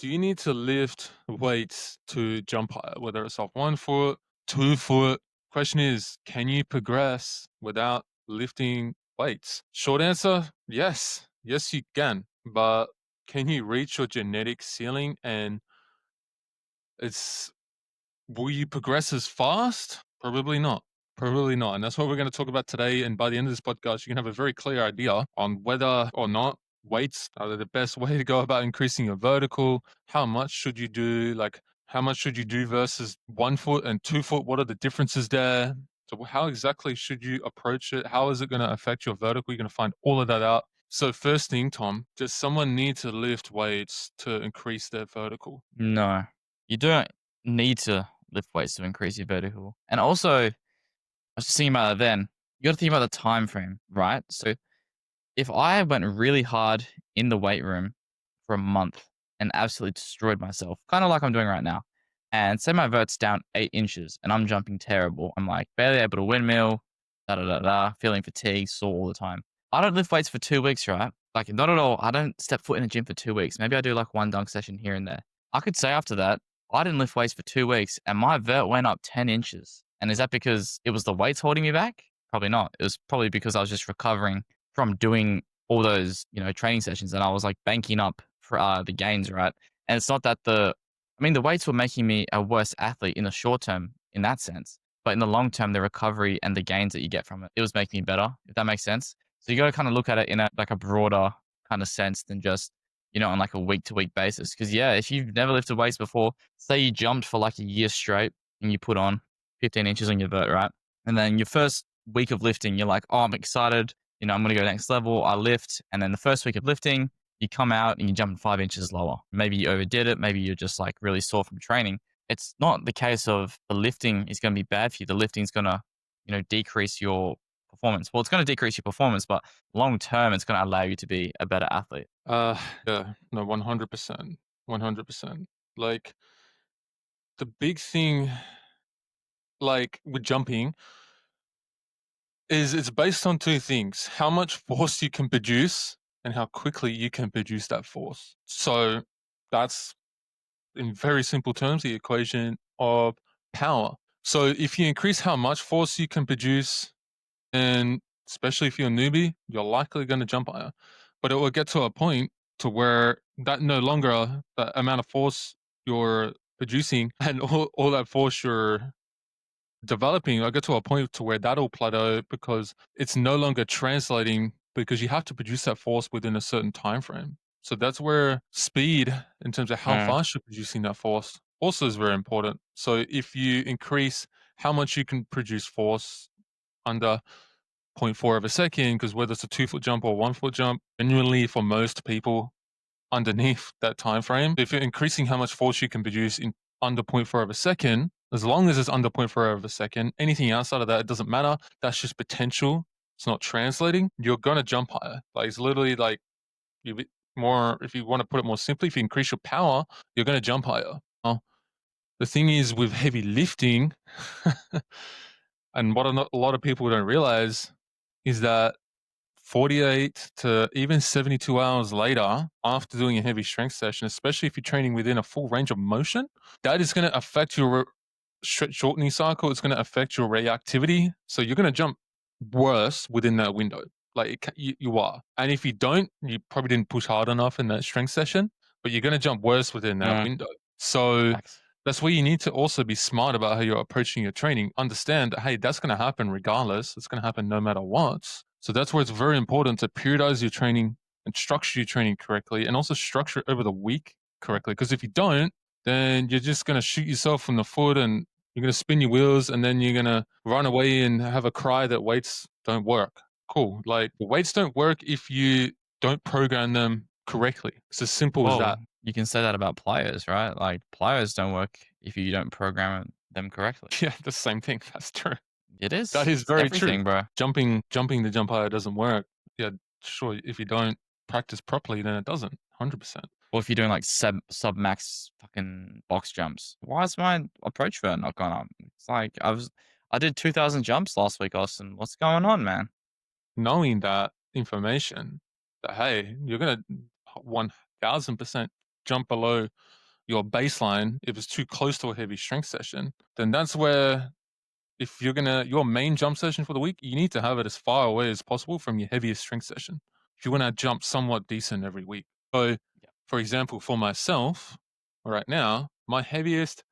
Do you need to lift weights to jump higher, whether it's off 1 foot, 2 foot? Question is, can you progress without lifting weights? Short answer, yes. Yes, you can. But can you reach your genetic ceiling and it's will you progress as fast? Probably not. Probably not. And that's what we're going to talk about today. And by the end of this podcast, you can have a very clear idea on whether or not weights are the best way to go about increasing your vertical. How much should you do? Like, how much should you do versus 1 foot and 2 foot? What are the differences there? So, how exactly should you approach it? How is it going to affect your vertical? You're going to find all of that out. So, first thing, Tom, does someone need to lift weights to increase their vertical? No, you don't need to lift weights to increase your vertical. And also, I was just thinking about it then. You got to think about the time frame, right? So if I went really hard in the weight room for a month and absolutely destroyed myself, kind of like I'm doing right now, and say my vert's down 8 inches and I'm jumping terrible, I'm like barely able to windmill, da da da da, feeling fatigued, sore all the time. I don't lift weights for 2 weeks, right? Like not at all. I don't step foot in a gym for 2 weeks. Maybe I do like one dunk session here and there. I could say after that, I didn't lift weights for 2 weeks and my vert went up 10 inches. And is that because it was the weights holding me back? Probably not. It was probably because I was just recovering from doing all those, training sessions and I was like banking up for the gains, right? And it's not that the weights were making me a worse athlete in the short term in that sense, but in the long term, the recovery and the gains that you get from it, it was making me better, if that makes sense. So you got to kind of look at it in a broader kind of sense than just, on like a week to week basis. Cause yeah, if you've never lifted weights before, say you jumped for like a year straight and you put on 15 inches on your vert, right? And then your first week of lifting, you're like, oh, I'm excited. I'm going to go next level. I lift. And then the first week of lifting, you come out and you jump 5 inches lower. Maybe you overdid it. Maybe you're just like really sore from training. It's not the case of the lifting is going to be bad for you. The lifting is going to, decrease your performance. Well, it's going to decrease your performance, but long term, it's going to allow you to be a better athlete. Yeah, no, 100%. 100%. Like, the big thing, like, with jumping is it's based on two things: how much force you can produce and how quickly you can produce that force. So that's, in very simple terms, the equation of power. So if you increase how much force you can produce, and especially if you're a newbie, you're likely going to jump higher. But it will get to a point to where that no longer the amount of force you're producing and all that force you're developing, I get to a point to where that'll plateau because it's no longer translating because you have to produce that force within a certain time frame. So that's where speed, in terms of how Mm. fast you're producing that force, also is very important. So if you increase how much you can produce force under zero point 0.4 of a second, because whether it's a 2 foot jump or 1 foot jump, genuinely for most people underneath that time frame, if you're increasing how much force you can produce in under zero point 0.4 of a second, as long as it's under zero point 0.4 of a second, anything outside of that, it doesn't matter. That's just potential. It's not translating. You're going to jump higher. Like, it's literally like, you more, if you want to put it more simply, if you increase your power, you're going to jump higher. Now, the thing is with heavy lifting, and what a lot of people don't realize is that 48 to even 72 hours later, after doing a heavy strength session, especially if you're training within a full range of motion, that is going to affect your shortening cycle. It's going to affect your reactivity. So you're going to jump worse within that window. Like, you are. And if you don't, you probably didn't push hard enough in that strength session, but you're going to jump worse within that Mm. window. So Facts. that's where you need to also be smart about how you're approaching your training. Understand that, hey, that's going to happen regardless. It's going to happen no matter what. So that's where it's very important to periodize your training and structure your training correctly, and also structure it over the week correctly. Because if you don't, then you're just going to shoot yourself in the foot and you're going to spin your wheels, and then you're going to run away and have a cry that weights don't work. Cool. Like, the weights don't work if you don't program them correctly. It's as simple as Well, that. you can say that about pliers, right? Like pliers don't work if you don't program them correctly. Yeah, the same thing. That's true. It That is. is It's very true. everything, bro. Jumping the jump higher doesn't work. Yeah, sure. If you don't practice properly, then it doesn't. 100%. Or if you're doing like sub max fucking box jumps, why is my approach vert not going up? It's like I did 2,000 jumps last week, Austin. What's going on, man? Knowing that information, that hey, you're gonna 1000% jump below your baseline, if it's too close to a heavy strength session, then that's where, if you're your main jump session for the week, you need to have it as far away as possible from your heaviest strength session. If you want to jump somewhat decent every week. So, Yeah. for example, for myself, right now, my heaviest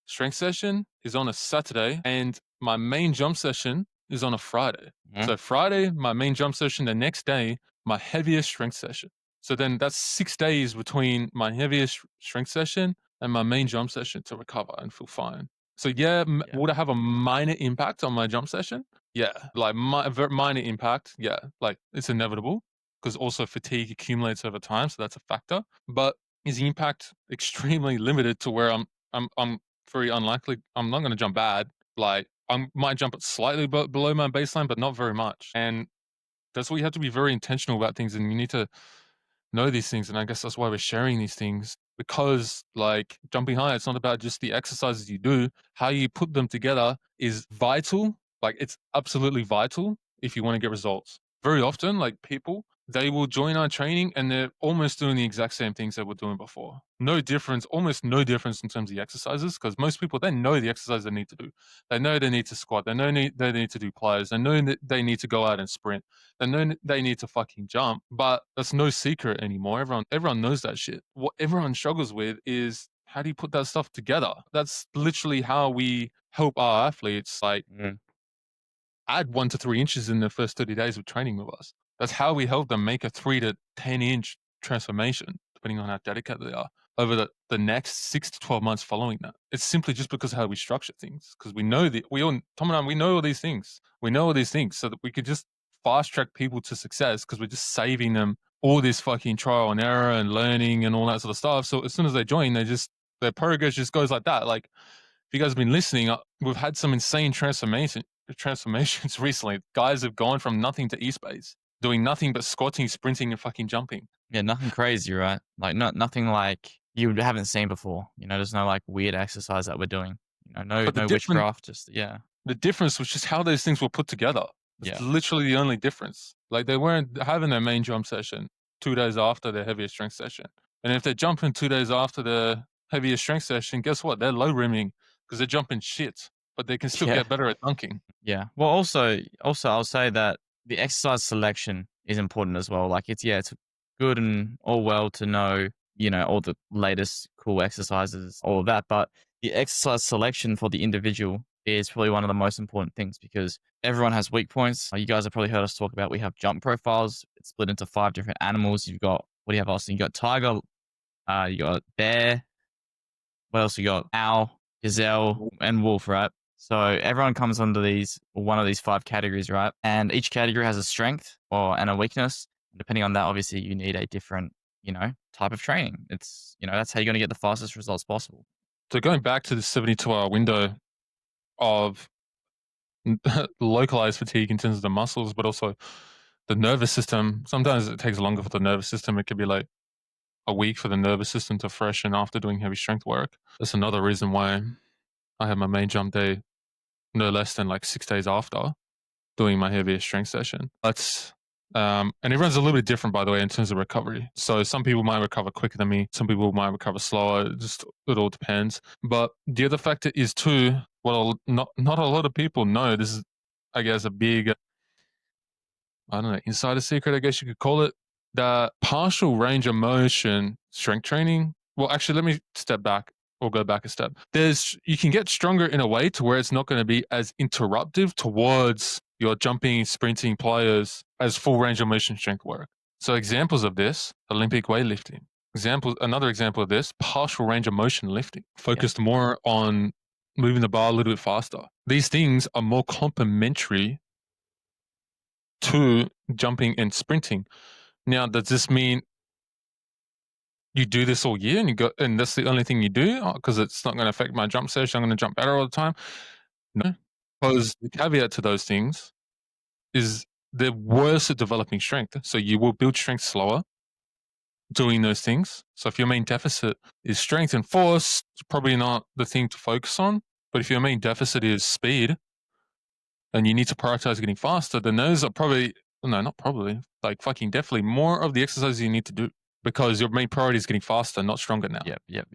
strength session is on a Saturday, and my main jump session is on a Friday. Mhm. So Friday, my main jump session. The next day, my heaviest strength session. So then that's 6 days between my heaviest strength session and my main jump session to recover and feel fine. So yeah, Yeah. would I have a minor impact on my jump session? Yeah, like minor impact. Yeah, like it's inevitable because also fatigue accumulates over time, so that's a factor. But is the impact extremely limited to where I'm very unlikely. I'm not going to jump bad. Like I might jump it slightly below my baseline, but not very much. And that's why you have to be very intentional about things, and you need to know these things. And I guess that's why we're sharing these things, because like jumping high, it's not about just the exercises you do. How you put them together is vital. Like it's absolutely vital if you want to get results. Very often, like people, they will join our training and they're almost doing the exact same things they were doing before. No difference, almost no difference in terms of the exercises, because most people, they know the exercise they need to do. They know they need to squat. They know they need to do plyos. They know that they need to go out and sprint. They know they need to fucking jump, but that's no secret anymore. Everyone knows that shit. What everyone struggles with is, how do you put that stuff together? That's literally how we help our athletes, like, Mhm. add 1 to 3 inches in the first 30 days of training with us. That's how we help them make a 3 to 10-inch transformation, depending on how dedicated they are, over the next 6 to 12 months following that. It's simply just because of how we structure things. Because we know Tom and I, we know all these things. We know all these things so that we could just fast track people to success, because we're just saving them all this fucking trial and error and learning and all that sort of stuff. So as soon as they join, their progress just goes like that. Like, if you guys have been listening, we've had some insane transformations recently. Guys have gone from nothing to e-space, doing nothing but squatting, sprinting, and fucking jumping. Yeah, nothing crazy, right? Like nothing like you haven't seen before. There's no like weird exercise that we're doing. No But no witchcraft. Just yeah, the difference was just how those things were put together. It's yeah, literally the only difference. Like, they weren't having their main jump session 2 days after their heaviest strength session. And if they're jumping 2 days after the heaviest strength session, guess what? They're low rimming because they're jumping shit, but they can still yeah, get better at dunking. yeah. Well, also, I'll say that the exercise selection is important as well. Like it's good and all well to know all the latest cool exercises, all of that, but the exercise selection for the individual is probably one of the most important things because everyone has weak points. You guys have probably heard us talk about we have jump profiles. It's split into 5 different animals. You've got what do you have, Austin? You got tiger, you got bear. What else you got? Owl, gazelle, and wolf, right? So everyone comes under one of these 5 categories, right? And each category has a strength and a weakness. Depending on that, obviously, you need a different, type of training. It's, that's how you're going to get the fastest results possible. So going back to the 72-hour window of localized fatigue in terms of the muscles, but also the nervous system. Sometimes it takes longer for the nervous system. It could be like a week for the nervous system to freshen after doing heavy strength work. That's another reason why I have my main jump day no less than like 6 days after doing my heaviest strength session. And everyone's a little bit different, by the way, in terms of recovery. So some people might recover quicker than me. Some people might recover slower. It all depends. But the other factor is too, well, not a lot of people know. This is, I guess, a big, I don't know, insider secret, I guess you could call it. The partial range of motion strength training. Well, actually, let me step back or go back a step. You can get stronger in a way to where it's not going to be as interruptive towards your jumping, sprinting players as full range of motion strength work. So examples of this: Olympic weightlifting. Another example of this: partial range of motion lifting, focused more on moving the bar a little bit faster. These things are more complementary to jumping and sprinting. Now, does this mean you do this all year and that's the only thing you do because it's not going to affect my jump session? I'm going to jump better all the time. No, because the caveat to those things is they're worse at developing strength. So you will build strength slower doing those things. So if your main deficit is strength and force, it's probably not the thing to focus on. But if your main deficit is speed and you need to prioritize getting faster, then those are probably, no, not probably, like fucking definitely more of the exercises you need to do. because your main priority is getting faster, not stronger now. Yep.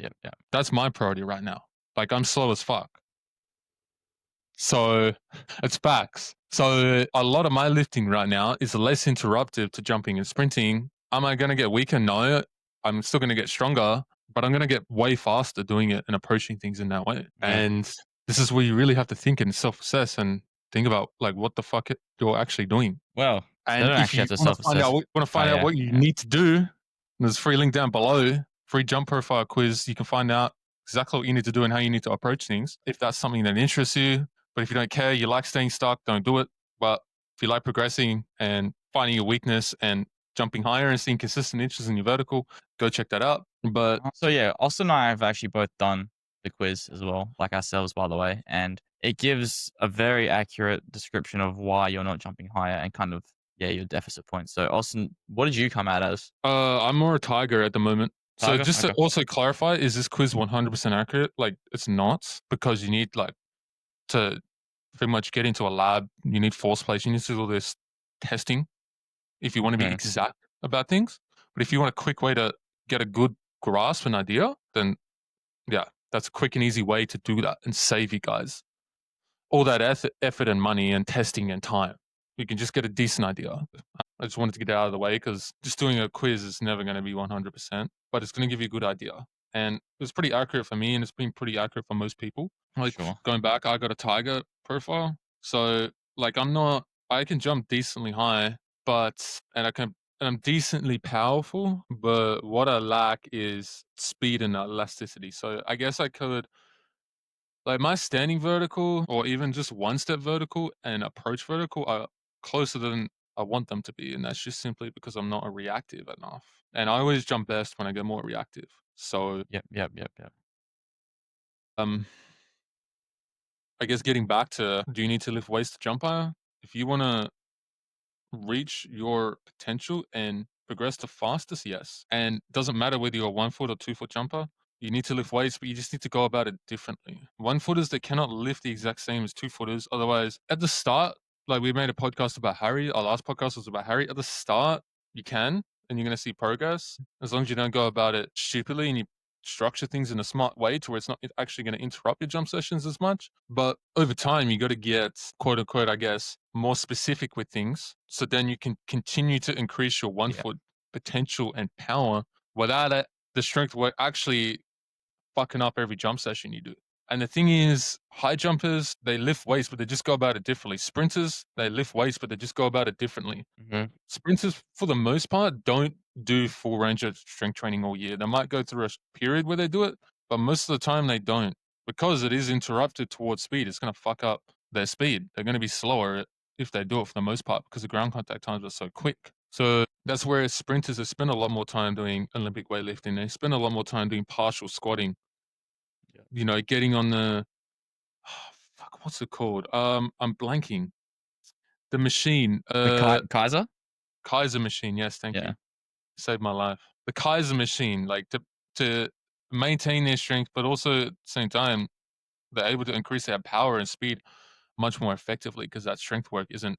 That's my priority right now. Like, I'm slow as fuck. So it's facts. So a lot of my lifting right now is less interruptive to jumping and sprinting. Am I going to get weaker? No, I'm still going to get stronger, but I'm going to get way faster doing it and approaching things in that way. Yeah. And this is where you really have to think and self-assess and think about like what the fuck you're actually doing. Well, they And don't if actually you have to want to find self-assess. out, what you need to do, there's a free link down below, free jump profile quiz. You can find out exactly what you need to do and how you need to approach things. If that's something that interests you, but if you don't care, you like staying stuck, don't do it. But if you like progressing and finding your weakness and jumping higher and seeing consistent inches in your vertical, go check that out. But So yeah, Austin and I have actually both done the quiz as well, like ourselves, by the way, and it gives a very accurate description of why you're not jumping higher and kind of your deficit points. So Austin, what did you come out as? I'm more a tiger at the moment. So Tiger? just to Okay. also clarify, is this quiz 100% accurate? Like, it's not, because you need like to pretty much get into a lab. You need force plates. You need to do all this testing if you want to be Mhm. exact about things. But if you want a quick way to get a good grasp and idea, then yeah, that's a quick and easy way to do that and save you guys all that effort and money and testing and time. You can just get a decent idea. I just wanted to get it out of the way because just doing a quiz is never going to be 100%, but it's going to give you a good idea. And it was pretty accurate for me, and it's been pretty accurate for most people. Like, Sure. going back, I got a tiger profile. So like, I can jump decently high, and I'm decently powerful, but what I lack is speed and elasticity. So I guess I could, like, my standing vertical or even just one step vertical and approach vertical are closer than I want them to be. And that's just simply because I'm not a reactive enough. And I always jump best when I get more reactive. So Yep. um I guess getting back to, do you need to lift weights to jump higher? If you wanna reach your potential and progress the fastest, yes. And doesn't matter whether you're a 1 foot or 2 foot jumper, you need to lift weights, but you just need to go about it differently. 1 footers, they cannot lift the exact same as 2 footers. Otherwise, at the start, like we made a podcast about Harry, our last podcast was about Harry. At the start, you can, and you're going to see progress as long as you don't go about it stupidly and you structure things in a smart way to where it's not actually going to interrupt your jump sessions as much. But over time, you got to get, quote unquote, I guess, more specific with things. So then you can continue to increase your 1 foot potential and power without the strength work actually fucking up every jump session you do. And the thing is, high jumpers, they lift weights, but they just go about it differently. Sprinters, they lift weights, but they just go about it differently. Mhm. Sprinters, for the most part, don't do full range of strength training all year. They might go through a period where they do it, but most of the time they don't, because it is interrupted towards speed. It's going to fuck up their speed. They're going to be slower if they do it for the most part because the ground contact times are so quick. So that's where sprinters, they spend a lot more time doing Olympic weightlifting. They spend a lot more time doing partial squatting. Yeah. You know, getting on the fuck, what's it called? I'm blanking. The machine. The Kaiser? Kaiser machine. Yes, thank you. Yeah. Saved my life. The Kaiser machine, like to maintain their strength, but also at the same time, they're able to increase their power and speed much more effectively because that strength work isn't,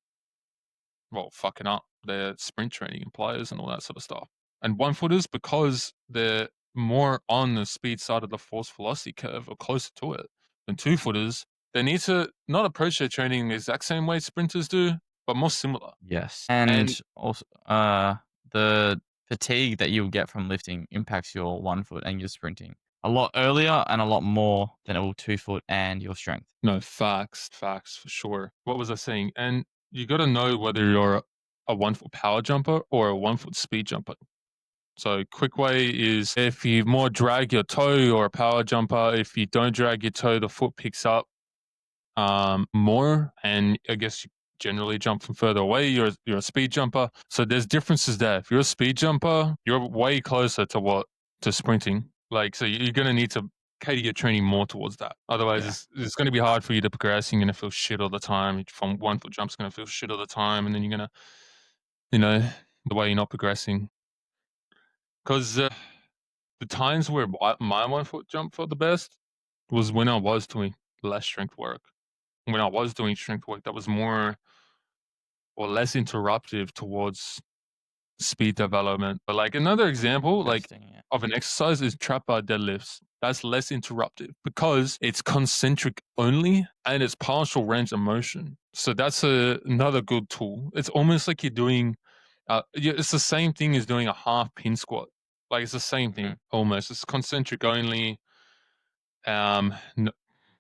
well, fucking up their sprint training and pliers and all that sort of stuff. And 1 footers, because they're more on the speed side of the force velocity curve or closer to it than 2 footers, they need to not approach their training the exact same way sprinters do, but more similar. Yes. And And also, the fatigue that you'll get from lifting impacts your 1 foot and your sprinting a lot earlier and a lot more than it will 2 foot and your strength. no, facts for sure. What was I saying? And you got to know whether you're a 1 foot power jumper or a 1 foot speed jumper. So quick way is, if you more drag your toe or a power jumper, if you don't drag your toe, the foot picks up more, and I guess you generally jump from further away. You're a speed jumper, so there's differences there. If you're a speed jumper, you're way closer to sprinting. Like, so you're gonna need to cater your training more towards that. Otherwise, Yeah. it's going to be hard for you to progress. You're going to feel shit all the time. From 1 foot jumps, going to feel shit all the time, and then you're gonna, you know, the way you're not progressing. Because the times where my 1 foot jump felt the best was when I was doing less strength work. When I was doing strength work, that was more or less interruptive towards speed development. But like another example, like Interesting. Yeah. of an exercise is trap bar deadlifts. That's less interruptive because it's concentric only and it's partial range of motion. So that's another good tool. It's almost like you're doing, it's the same thing as doing a half pin squat. Like it's the same thing almost. It's concentric only. No,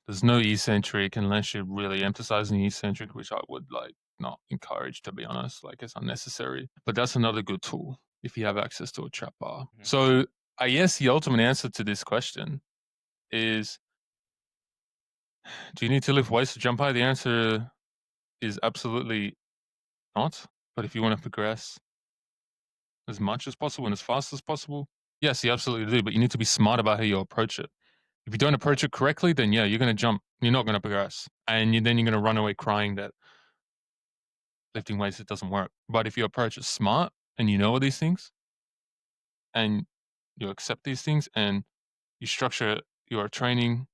there's no eccentric unless you're really emphasizing eccentric, which I would like not encourage, to be honest. Like it's unnecessary. But that's another good tool if you have access to a trap bar. So I guess the ultimate answer to this question is, do you need to lift weights to jump high? The answer is absolutely not. But if you want to progress as much as possible and as fast as possible, yes, you absolutely do. But you need to be smart about how you approach it. If you don't approach it correctly, then yeah, you're going to jump. You're not going to progress. And then you're going to run away crying that lifting weights, it doesn't work. But if you approach it smart and you know all these things and you accept these things and you structure your training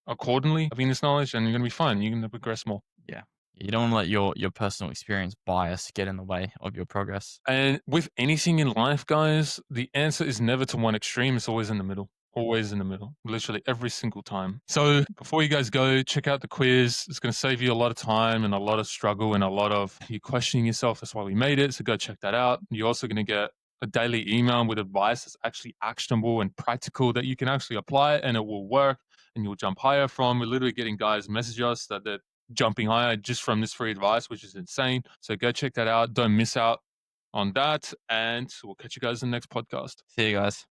accordingly, having this knowledge, and you're going to be fine. You're going to progress more. Yeah. You don't want to let your personal experience bias get in the way of your progress. And with anything in life, guys, the answer is never to one extreme. It's always in the middle. Always in the middle, literally every single time. So before you guys go, check out the quiz. It's going to save you a lot of time and a lot of struggle and a lot of you questioning yourself. That's why we made it. So go check that out. You're also going to get a daily email with advice that's actually actionable and practical that you can actually apply and it will work and you'll jump higher from. We're literally getting guys message us that they're jumping higher just from this free advice, which is insane. So go check that out. Don't miss out on that. And we'll catch you guys in the next podcast. See you guys.